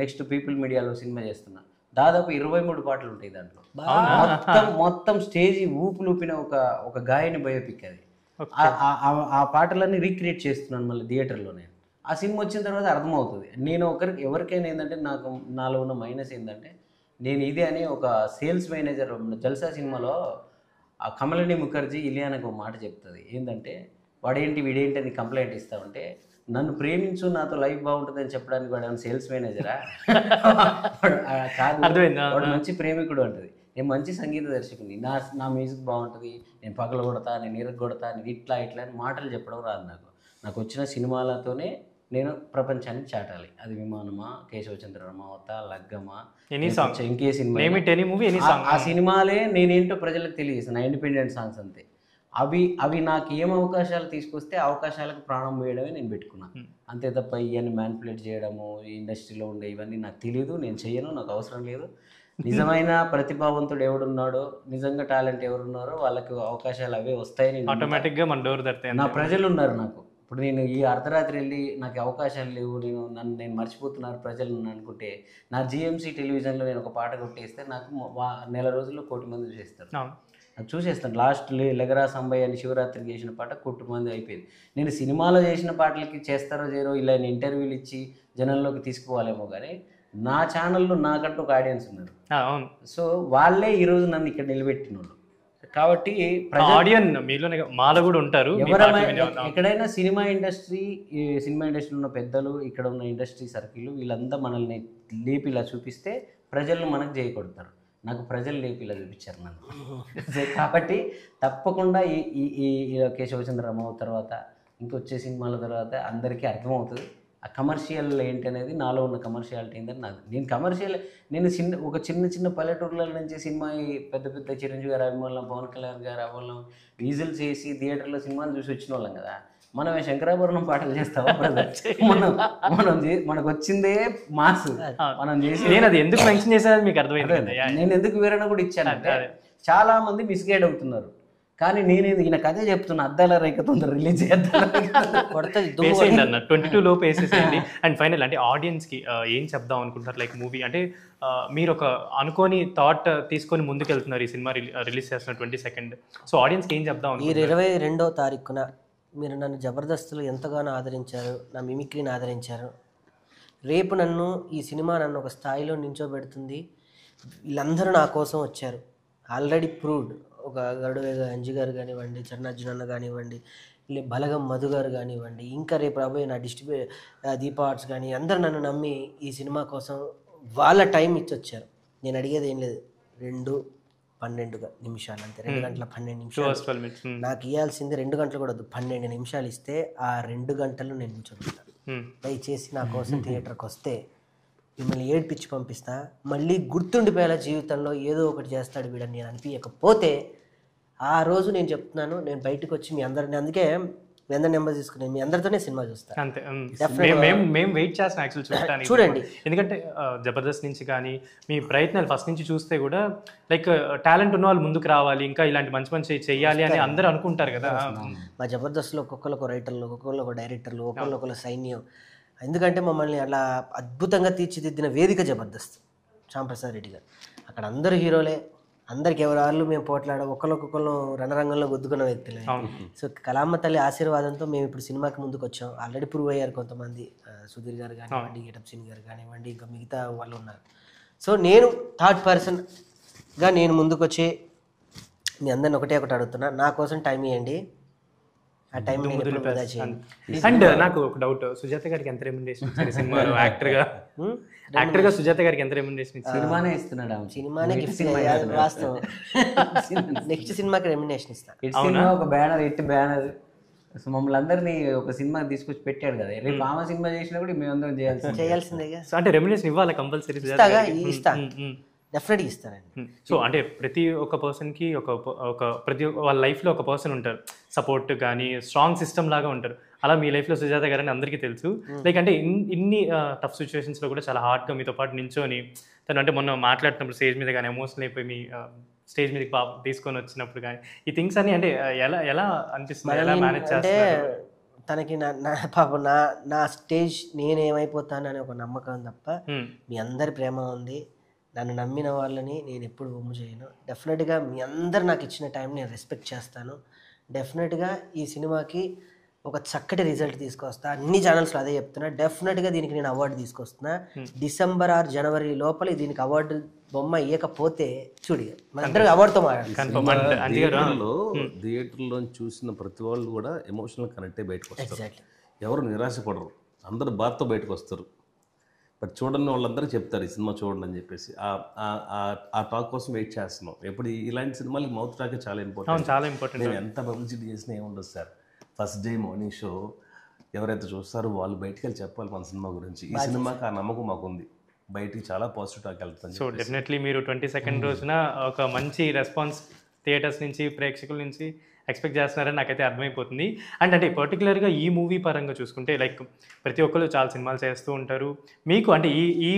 నెక్స్ట్ పీపుల్ మీడియాలో సినిమా చేస్తున్నా, దాదాపు 23 పాటలు ఉంటాయి దాంట్లో. మొత్తం స్టేజి ఊపిన ఒక గాయని బయోపిక్ అది. ఆ పాటలన్నీ రీక్రియేట్ చేస్తున్నాను మళ్ళీ థియేటర్లోనే. ఆ సినిమా వచ్చిన తర్వాత అర్థమవుతుంది. నేను ఎవరికైనా ఏంటంటే నాలో ఉన్న మైనస్ ఏంటంటే, నేను ఇది అని ఒక సేల్స్ మేనేజర్ జల్సా సినిమాలో ఆ కమలిని ముఖర్జీ ఇలియానాకు ఒక మాట చెప్తుంది. ఏంటంటే వీడేంటి అని కంప్లైంట్ ఇస్తామంటే, నన్ను ప్రేమించు నాతో లైఫ్ బాగుంటుంది అని చెప్పడానికి వాడు సేల్స్ మేనేజరా కాదు, వాడు మంచి ప్రేమికుడు అంటది. నేను మంచి సంగీత దర్శకుని, నా మ్యూజిక్ బాగుంటుంది, నేను పగల కొడతా, నేను ఇరగొడతా, నేను ఇట్లా అని మాటలు చెప్పడం రాదు నాకు వచ్చిన సినిమాలతోనే నేను ప్రపంచానికి చాటాలి. అది విమానమా, కేశవచంద్ర రమావత, లగ్గమా, ఇంకే సినిమా, ఆ సినిమాలే నేనేంటో ప్రజలకు తెలియజేస్తాను. నా ఇండిపెండెంట్ సాంగ్స్ అంతే. అవి నాకు ఏం అవకాశాలు తీసుకొస్తే అవకాశాలకు ప్రాణం వేయడమే నేను పెట్టుకున్నాను అంతే తప్ప ఇవన్నీ మ్యానిపులేట్ చేయడము, ఈ ఇండస్ట్రీలో ఉండే ఇవన్నీ నాకు తెలియదు, నేను చెయ్యను, నాకు అవసరం లేదు. నిజమైన ప్రతిభావంతుడు ఎవడున్నాడో, నిజంగా టాలెంట్ ఎవరున్నారో వాళ్ళకి అవకాశాలు అవే వస్తాయని ఆటోమేటిక్గా మన డోర్ తడతాయి. నా ప్రజలు ఉన్నారు నాకు. ఇప్పుడు నేను ఈ అర్ధరాత్రి వెళ్ళి నాకు అవకాశాలు లేవు, నేను మర్చిపోతున్నారు ప్రజలు అనుకుంటే, నా జిఎంసీ టెలివిజన్లో నేను ఒక పాట కొట్టేస్తే నాకు నెల రోజుల్లో 1 కోటి మంది చూసేస్తారు. నాకు చూసేస్తాను. లాస్ట్ లెగరా సంబయ్య అని శివరాత్రికి చేసిన పాట 1 కోటి మంది అయిపోయింది. నేను సినిమాలో చేసిన పాటలకి చేస్తారో చేయరో ఇలా ఇంటర్వ్యూలు ఇచ్చి జనంలోకి తీసుకుపోవాలేమో, కానీ నా ఛానల్లో నాకంటూ ఒక ఆడియన్స్ ఉన్నారు. సో వాళ్ళే ఈరోజు నన్ను ఇక్కడ నిలబెట్టిన వాళ్ళు. కాబట్టి మాలో కూడా ఉంటారు. ఎక్కడైనా సినిమా ఇండస్ట్రీలో ఉన్న పెద్దలు, ఇక్కడ ఉన్న ఇండస్ట్రీ సర్కిల్ వీళ్ళంతా మనల్ని లేపి ఇలా చూపిస్తే ప్రజలను మనకు చేయకొడతారు. నాకు ప్రజలు లేపి ఇలా చూపించారు నన్ను. కాబట్టి తప్పకుండా ఈ కేశవచంద్ర రామారావు తర్వాత ఇంకొచ్చే సినిమాల తర్వాత అందరికీ అర్థమవుతుంది ఆ కమర్షియల్ ఏంటి అనేది. నాలో ఉన్న కమర్షియాలిటీ ఏంటని నేను ఒక చిన్న పల్లెటూర్ల నుంచి సినిమా పెద్ద చిరంజీవి గారు అభిమానులు, పవన్ కళ్యాణ్ గారు అభిమానులు విజిల్ చేసి థియేటర్లో సినిమాలు చూసి వచ్చిన వాళ్ళం కదా. మనమే శంకరాభరణం పాటలు చేస్తావా మనకు వచ్చిందే మాస్. మనం చేసి నేను అది ఎందుకు మెన్షన్ చేశాను మీకు అర్థమైంది. నేను ఎందుకు వివరణ కూడా ఇచ్చానంటే చాలా మంది మిస్గైడ్ అవుతున్నారు. కానీ నేను ఈయన కథే చెప్తున్నా, అద్దాల రేఖ తొందర రిలీజ్ చేద్దాం 22 లోపు వేసేసేయండి. అండ్ ఫైనల్ అంటే ఆడియన్స్కి ఏం చెప్దాం అనుకుంటారు? లైక్ మూవీ అంటే మీరు ఒక అనుకోని థాట్ తీసుకొని ముందుకెళ్తున్నారు, ఈ సినిమా రిలీజ్ చేస్తున్నారు 22nd. సో ఆడియన్స్కి ఏం చెప్దాం? ఈ 22వ తారీఖున మీరు నన్ను జబర్దస్త్లో ఎంతగానో ఆదరించారు, నా మిమిక్రీని ఆదరించారు. రేపు ఈ సినిమా నన్ను ఒక స్థాయిలో నించోబెడుతుంది. వీళ్ళందరూ నా కోసం వచ్చారు, ఆల్రెడీ ప్రూవ్డ్. ఒక గరుడవేగ అంజి గారు కానివ్వండి, చరణార్జున్ అన్న కానివ్వండి, బలగం మధు గారు కానివ్వండి, ఇంకా రేపు రాబోయే నా దీపా ఆర్ట్స్ కానీ అందరూ నన్ను నమ్మి ఈ సినిమా కోసం వాళ్ళ టైం ఇచ్చి వచ్చారు. నేను అడిగేది ఏం లేదు, 2:12 నిమిషాలు అంతే, 2 గంటల 12 నిమిషాలు. నాకు ఇవ్వాల్సింది 2 గంటలు కూడా వద్దు, 12 నిమిషాలు ఇస్తే ఆ 2 గంటలు నేను కూర్చోబెడతాను. దయచేసి నా కోసం థియేటర్కి వస్తే మిమ్మల్ని ఏడ్పించి పంపిస్తా. మళ్ళీ గుర్తుండిపోయేలా జీవితంలో ఏదో ఒకటి చేస్తాడు వీడని నేను అనిపించకపోతే ఆ రోజు నేను చెప్తున్నాను, నేను బయటకు వచ్చి మీ అందరిని, అందుకే మీ అందరి నెంబర్ తీసుకుని మీ అందరితోనే సినిమా చూస్తాను. అంతే. మేము వెయిట్ చేస్తాం యాక్చువల్ చూడటానికి. చూడండి, ఎందుకంటే జబర్దస్త్ నుంచి కానీ మీ ప్రయత్నాలు ఫస్ట్ నుంచి చూస్తే కూడా లైక్ టాలెంట్ ఉన్న వాళ్ళు ముందుకు రావాలి, ఇంకా ఇలాంటి మంచి మంచి చెయ్యాలి అని అందరూ అనుకుంటారు కదా. మా జబర్దస్త్లో ఒక్కొక్కరు రైటర్లు, ఒక్కొక్కరు డైరెక్టర్లు, ఒక్కొక్కరు సైన్యం. ఎందుకంటే మమ్మల్ని అలా అద్భుతంగా తీర్చిదిద్దిన వేదిక జబర్దస్త్, శ్యాంప్రసాద్ రెడ్డి గారు. అక్కడ అందరూ హీరోలే, అందరికి ఎవరు మేము పోట్లాడ ఒకరికొకరు రణరంగంలో గుద్దుకున్న వ్యక్తులే. సో కళామ్మ తల్లి ఆశీర్వాదంతో మేము ఇప్పుడు సినిమాకి ముందుకు వచ్చాం. ఆల్రెడీ ప్రూవ్ అయ్యారు కొంతమంది, సుధీర్ గారు కానివ్వండి, గెటప్ సింగ్ గారు కానివ్వండి, ఇంకా మిగతా వాళ్ళు ఉన్నారు. సో నేను థర్డ్ పర్సన్గా నేను ముందుకు వచ్చి మీ అందరిని ఒకటే ఒకటి అడుగుతున్నా, నా కోసం టైం ఇవ్వండి. ఆ టైం వృధా చేయండి. అండ్ నాకు ఒక డౌట్, సుజాత గారికి ఎంత రెమ్యునరేషన్ ఇచ్చారు సినిమాలో యాక్టర్గా సుజాత గారికి ఎంత రెమ్యునరేషన్ ఇచ్చారు? సినిమానే ఇస్తున్నాడు, సినిమానే గిఫ్ట్ వాస్తవం. నెక్స్ట్ సినిమాకి రెమ్యునరేషన్ ఇస్తాను. ఒక బ్యానర్ ఎట్టి బ్యానర్ మమ్మల్ని అందరినీ ఒక సినిమా తీసుకొచ్చి పెట్టాడు కదా. రేపు ఆమె సినిమా చేసినా కూడా మేమందరం చేయాల్సిందేగా. అంటే రెమ్యునరేషన్ ఇవ్వాలి కంపల్సరీ. ఇస్తాను, డెఫినెట్గా ఇస్తానండి. సో అంటే ప్రతి ఒక్క పర్సన్కి ప్రతి వాళ్ళ లైఫ్లో ఒక పర్సన్ ఉంటారు, సపోర్ట్ కానీ స్ట్రాంగ్ సిస్టమ్ లాగా ఉంటారు. అలా మీ లైఫ్లో సుజాత గారు అని అందరికీ తెలుసు. లైక్ అంటే ఇన్ని టఫ్ సిచ్యువేషన్స్లో కూడా చాలా హార్డ్గా మీతో పాటు నించొని తను, అంటే మొన్న మాట్లాడుతున్నప్పుడు స్టేజ్ మీద కానీ ఎమోషనల్ అయిపోయి మీ స్టేజ్ మీదకి తీసుకొని వచ్చినప్పుడు కానీ ఈ థింగ్స్ అన్ని అంటే ఎలా అనిపిస్తుంది, ఎలా మేనేజ్ చేస్తారు? తనకి పాపం నా స్టేజ్ నేనేమైపోతానని ఒక నమ్మకం తప్ప మీ అందరి ప్రేమ ఉంది. నన్ను నమ్మిన వాళ్ళని నేను ఎప్పుడు ఒమ్ము చేయను. డెఫినెట్గా మీ అందరు నాకు ఇచ్చిన టైం నేను రెస్పెక్ట్ చేస్తాను. డెఫినెట్గా ఈ సినిమాకి ఒక చక్కటి రిజల్ట్ తీసుకొస్తా. అన్ని ఛానల్స్లో అదే చెప్తున్నా. డెఫినెట్గా దీనికి నేను అవార్డు తీసుకొస్తున్నా. డిసెంబర్ 6 జనవరి లోపల దీనికి అవార్డు బొమ్మ ఇవ్వకపోతే చూడి మనందరూ అవార్డుతో థియేటర్లో చూసిన ప్రతి వాళ్ళు కూడా ఎమోషనల్ కనెక్టే బయటకు వస్తారు. ఎవరు నిరాశపడరు, అందరూ బాధతో బయటకు వస్తారు. బట్ చూడండి వాళ్ళందరూ చెప్తారు ఈ సినిమా చూడండి అని చెప్పేసి. ఆ టాక్ కోసం వెయిట్ చేస్తున్నాం. ఎప్పుడు ఇలాంటి సినిమాలకి మౌత్ టాక్ చాలా ఇంపార్టెంట్. నేను ఎంత పబ్లిసిటీ చేసినా ఏముండదు sir. First day morning show ఎవరైతే చూస్తారో వాళ్ళు బయటికి వెళ్ళి చెప్పాలి మన సినిమా గురించి. ఈ సినిమాకి ఆ నమ్మకం మాకుంది, బయటికి చాలా పాజిటివ్ టాక్ వెళ్తుంది. సో డెఫినెట్లీ మీరు 22nd రోజున ఒక మంచి రెస్పాన్స్ థియేటర్స్ నుంచి, ప్రేక్షకుల నుంచి ఎక్స్పెక్ట్ చేస్తున్నారని నాకైతే అర్థమైపోతుంది. అండ్ అంటే పర్టికులర్గా ఈ మూవీ పరంగా చూసుకుంటే లైక్ ప్రతి ఒక్కరు చాలా సినిమాలు చేస్తూ ఉంటారు. మీకు అంటే ఈ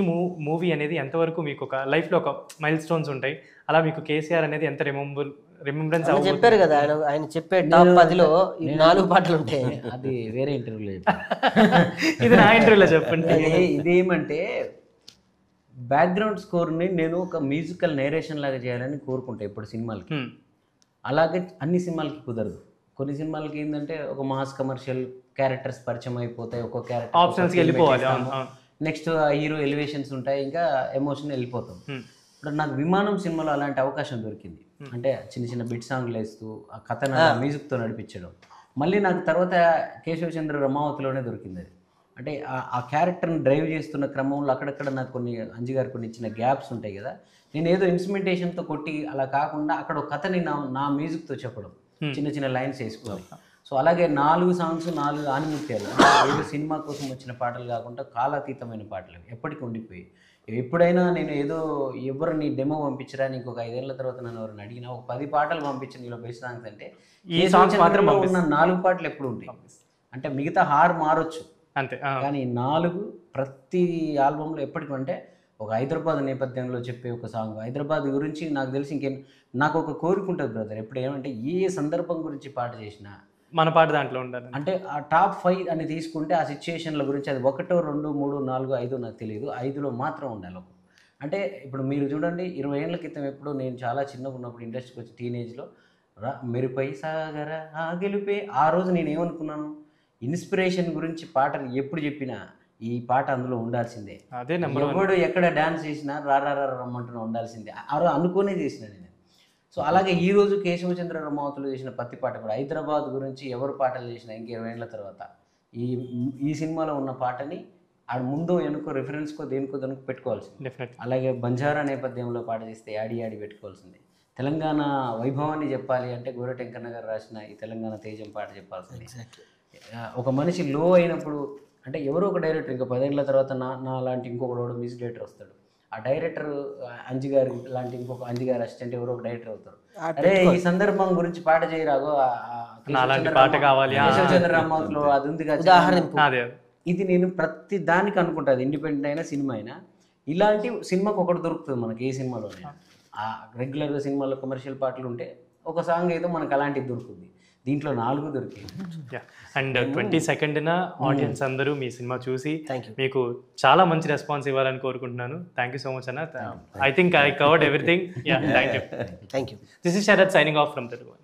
మూవీ అనేది ఎంతవరకు మీకు ఒక లైఫ్లో ఒక మైల్ స్టోన్స్ ఉంటాయి, అలా మీకు కేసీఆర్ అనేది ఎంత రిమెంబరెన్స్ చెప్పారు కదా. ఆయన చెప్పే టాప్ 10లో 4 పాటలు ఉంటాయి. అది వేరే ఇంటర్వ్యూలో ఇది నా ఇంటర్వ్యూలో చెప్పండి. ఇదేమంటే బ్యాక్గ్రౌండ్ స్కోర్ని నేను ఒక మ్యూజికల్ నేరేషన్ లాగా చేయాలని కోరుకుంటా ఇప్పుడు సినిమాలకి. అలాగే అన్ని సినిమాలకి కుదరదు. కొన్ని సినిమాలకి ఏంటంటే ఒక మాస్ కమర్షియల్ క్యారెక్టర్స్ పరిచయం అయిపోతాయి, ఒక్కో క్యారెక్టర్ ఆప్షన్స్కి వెళ్ళిపోవాలి, నెక్స్ట్ హీరో ఎలివేషన్స్ ఉంటాయి, ఇంకా ఎమోషన్ వెళ్ళిపోతాం. ఇప్పుడు నాకు విమానం సినిమాలో అలాంటి అవకాశం దొరికింది. అంటే చిన్న చిన్న బిట్ సాంగ్లు వేస్తూ ఆ కథను మ్యూజిక్తో నడిపించడం. మళ్ళీ నాకు తర్వాత కేశవచంద్ర రమావతిలోనే దొరికింది అది. అంటే ఆ క్యారెక్టర్ని డ్రైవ్ చేస్తున్న క్రమంలో అక్కడక్కడ నాకు కొన్ని అంజిగారు కొన్ని ఇచ్చిన గ్యాప్స్ ఉంటాయి కదా. నేను ఏదో ఇన్స్ట్రుమెంటేషన్తో కొట్టి అలా కాకుండా అక్కడ ఒక కథని నా మ్యూజిక్తో చెప్పడం, చిన్న చిన్న లైన్స్ వేసుకోవాలి. సో అలాగే 4 సాంగ్స్ 4 ఆనిముత్యాలు, ఏదో సినిమా కోసం వచ్చిన పాటలు కాకుండా కాలాతీతమైన పాటలు ఎప్పటికీ ఉండిపోయి. ఎప్పుడైనా నేను ఏదో ఎవరిని డెమో పంపించరా, నీకు ఒక 5 ఏళ్ల తర్వాత నన్ను ఎవరిని అడిగినా ఒక 10 పాటలు పంపించిన నీలో బెస్ట్ సాంగ్స్ అంటే ఈ సాంగ్స్ మాత్రం ఉన్న 4 పాటలు ఎప్పుడు ఉంటాయి. అంటే మిగతా హార్ మారొచ్చు అంతే, కానీ 4 ప్రతి ఆల్బంలో ఎప్పటికీ. అంటే ఒక హైదరాబాద్ నేపథ్యంలో చెప్పే ఒక సాంగ్, హైదరాబాద్ గురించి నాకు తెలిసి ఇంకేం నాకు ఒక కోరిక ఉంటుంది బ్రదర్. ఎప్పుడు ఏమంటే ఏ సందర్భం గురించి పాట చేసినా మన పాట దాంట్లో ఉండాలి. అంటే ఆ టాప్ 5 అని తీసుకుంటే ఆ సిచ్యుయేషన్ల గురించి అది 1, 2, 3, 4, 5 నాకు తెలియదు, 5లో మాత్రం ఉండాలి. అంటే ఇప్పుడు మీరు చూడండి 20 ఏళ్ల క్రితం ఎప్పుడు నేను చాలా చిన్నగా ఉన్నప్పుడు ఇండస్ట్రీకి వచ్చి టీనేజ్లో మెరుపై సాగర ఆ గెలుపే, ఆ రోజు నేను ఏమనుకున్నాను, ఇన్స్పిరేషన్ గురించి పాటలు ఎప్పుడు చెప్పినా ఈ పాట అందులో ఉండాల్సిందే. అదే ఎవడు ఎక్కడ డ్యాన్స్ చేసినా రారా రమ్మంటున్నా ఉండాల్సిందే. ఆ రోజు అనుకునే చేసిన నేను. సో అలాగే ఈరోజు కేశవచంద్ర రమావతిలో చేసిన ప్రతి పాట కూడా హైదరాబాద్ గురించి ఎవరు పాటలు చేసినా ఇంక 20 ఏళ్ల తర్వాత ఈ సినిమాలో ఉన్న పాటని ఆడ ముందు వెనుకో రిఫరెన్స్కో దేనికో దానికి పెట్టుకోవాల్సింది. అలాగే బంజారా నేపథ్యంలో పాట చేస్తే యాడి పెట్టుకోవాల్సిందే. తెలంగాణ వైభవాన్ని చెప్పాలి అంటే గోరటెంకన్న గారు రాసిన ఈ తెలంగాణ తేజం పాట చెప్పాల్సింది. ఒక మనిషి లో అయినప్పుడు అంటే ఎవరో ఒక డైరెక్టర్ ఇంకా 10 ఏళ్ల తర్వాత నా లాంటి ఇంకొకడు మ్యూజిక్ డైరెక్టర్ వస్తాడు, ఆ డైరెక్టర్ అంజి గారు లాంటి ఇంకొక అంజి గారు అసిస్టెంట్ ఎవరో ఒక డైరెక్టర్ అవుతారు, అరే ఈ సందర్భం గురించి పాట చేయరాగో అలాంటి పాట కావాలి చంద్రరామలో అది ఉంది కదా ఉదాహరణకు అదే ఇది నేను ప్రతి దానికి అనుకుంటాను, ఇండిపెండెంట్ అయినా సినిమా అయినా ఇలాంటి సినిమాకి ఒకటి దొరుకుతుంది మనకి ఏ సినిమాలోనే. ఆ రెగ్యులర్గా సినిమాలో కమర్షియల్ పాటలు ఉంటే ఒక సాంగ్ ఏదో మనకు అలాంటిది దొరుకుతుంది, దీంట్లో 4 దొరికాయి. అండ్ 22nd ఆడియన్స్ అందరూ మీ సినిమా చూసి మీకు చాలా మంచి రెస్పాన్స్ ఇవ్వాలని కోరుకుంటున్నాను. థ్యాంక్ యూ సో మచ్ అన్న. I think I covered everything. Thank you. Thank you. This is Sharath signing off from Telugu.